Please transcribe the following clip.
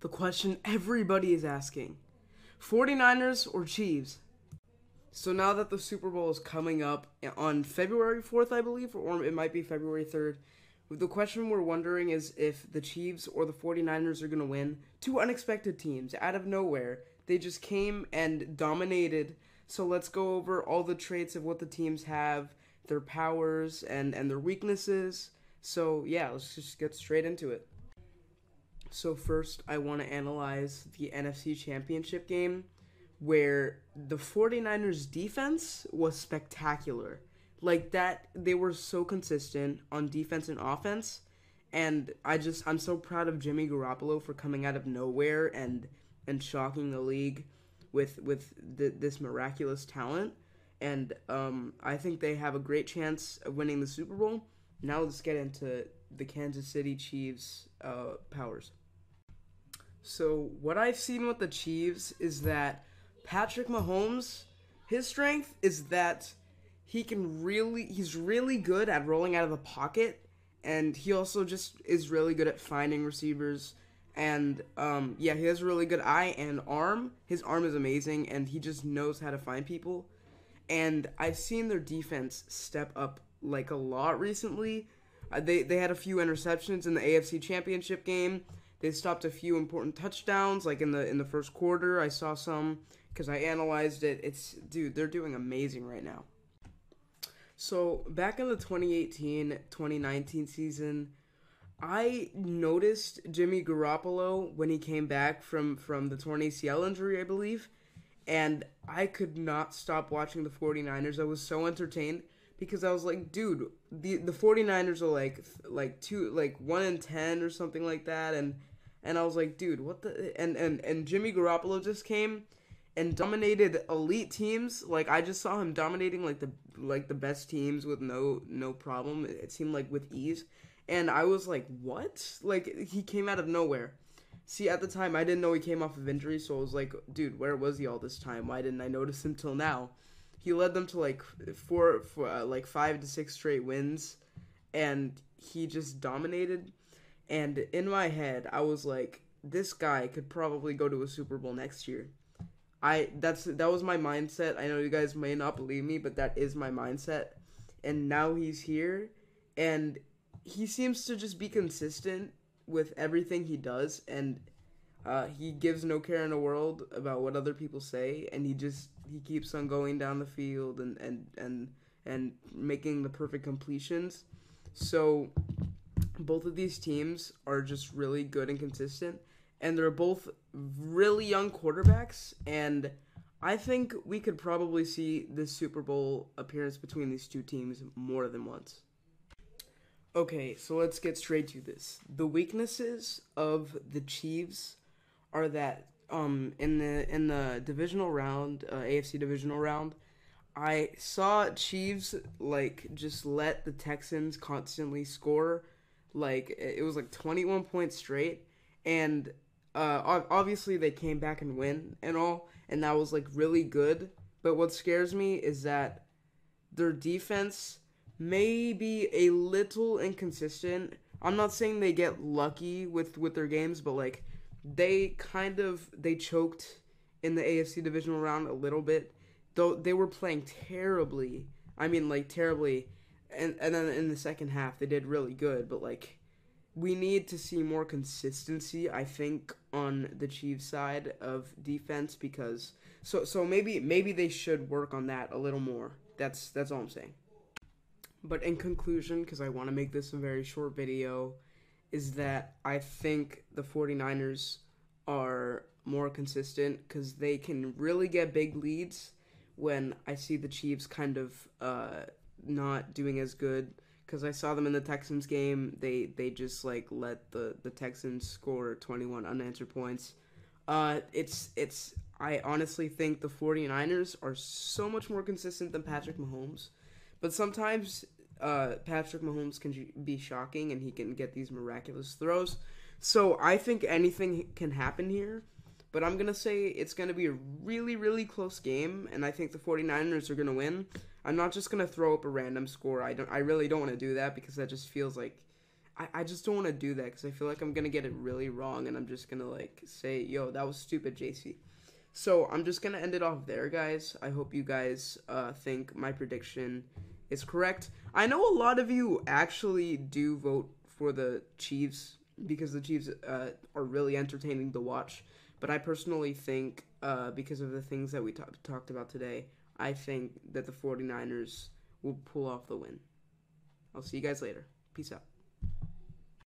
The question everybody is asking: 49ers or Chiefs? So now that the Super Bowl is coming up on February 4th, I believe, or it might be February 3rd, the question we're wondering is if the Chiefs or the 49ers are going to win. Two unexpected teams out of nowhere. They just came and dominated. So let's go over all the traits of what the teams have, their powers, and their weaknesses. So yeah, let's just get straight into it. So first, I want to analyze the NFC Championship game where the 49ers defense was spectacular. Like that, they were so consistent on defense and offense, and I'm so proud of Jimmy Garoppolo for coming out of nowhere and shocking the league with this miraculous talent. And I think they have a great chance of winning the Super Bowl. Now let's get into the Kansas City Chiefs powers. So what I've seen with the Chiefs is that Patrick Mahomes, his strength is that he's really good at rolling out of the pocket, and he also just is really good at finding receivers. And he has a really good eye and arm. His arm is amazing, and he just knows how to find people. And I've seen their defense step up like a lot recently. They had a few interceptions in the AFC Championship game. They stopped a few important touchdowns, like in the first quarter. I saw some because I analyzed it. They're doing amazing right now. So back in the 2018-2019 season, I noticed Jimmy Garoppolo when he came back from the torn ACL injury, I believe, and I could not stop watching the 49ers. I was so entertained because I was like, dude, the 49ers are like 1-10 or something like that, and I was like, dude, what the and Jimmy Garoppolo just came and dominated elite teams. Like I just saw him dominating like the best teams with no problem. It seemed like with ease. And I was like, what? Like he came out of nowhere. See, at the time I didn't know he came off of injury, so I was like, dude, where was he all this time? Why didn't I notice him till now? He led them to like 5 to 6 straight wins, and he just dominated. And in my head, I was like, this guy could probably go to a Super Bowl next year. That was my mindset. I know you guys may not believe me, but that is my mindset. And now he's here, and he seems to just be consistent with everything he does, and he gives no care in the world about what other people say, and he keeps on going down the field and making the perfect completions. So both of these teams are just really good and consistent, and they're both really young quarterbacks, and I think we could probably see this Super Bowl appearance between these two teams more than once. Okay, so let's get straight to this. The weaknesses of the Chiefs are that in the divisional round, AFC divisional round, I saw Chiefs like just let the Texans constantly score. Like it was like 21 points straight, and obviously they came back and win and all, and that was like really good. But what scares me is that their defense may be a little inconsistent. I'm not saying they get lucky with their games, but like they choked in the AFC divisional round a little bit. Though they were playing terribly. I mean like terribly. And then in the second half they did really good, but like we need to see more consistency, I think, on the Chiefs side of defense because so maybe they should work on that a little more. That's all I'm saying. But in conclusion, because I want to make this a very short video, is that I think the 49ers are more consistent because they can really get big leads when I see the Chiefs kind of not doing as good. Because I saw them in the Texans game, they just like let the Texans score 21 unanswered points. I honestly think the 49ers are so much more consistent than Patrick Mahomes. But sometimes Patrick Mahomes can be shocking, and he can get these miraculous throws. So I think anything can happen here. But I'm going to say it's going to be a really, really close game, and I think the 49ers are going to win. I'm not just going to throw up a random score. I really don't want to do that because that just feels like I just don't want to do that because I feel like I'm going to get it really wrong and I'm just going to like say, yo, that was stupid, JC. So I'm just going to end it off there, guys. I hope you guys think my prediction is correct. I know a lot of you actually do vote for the Chiefs because the Chiefs are really entertaining to watch. But I personally think, because of the things that we talked about today, I think that the 49ers will pull off the win. I'll see you guys later. Peace out.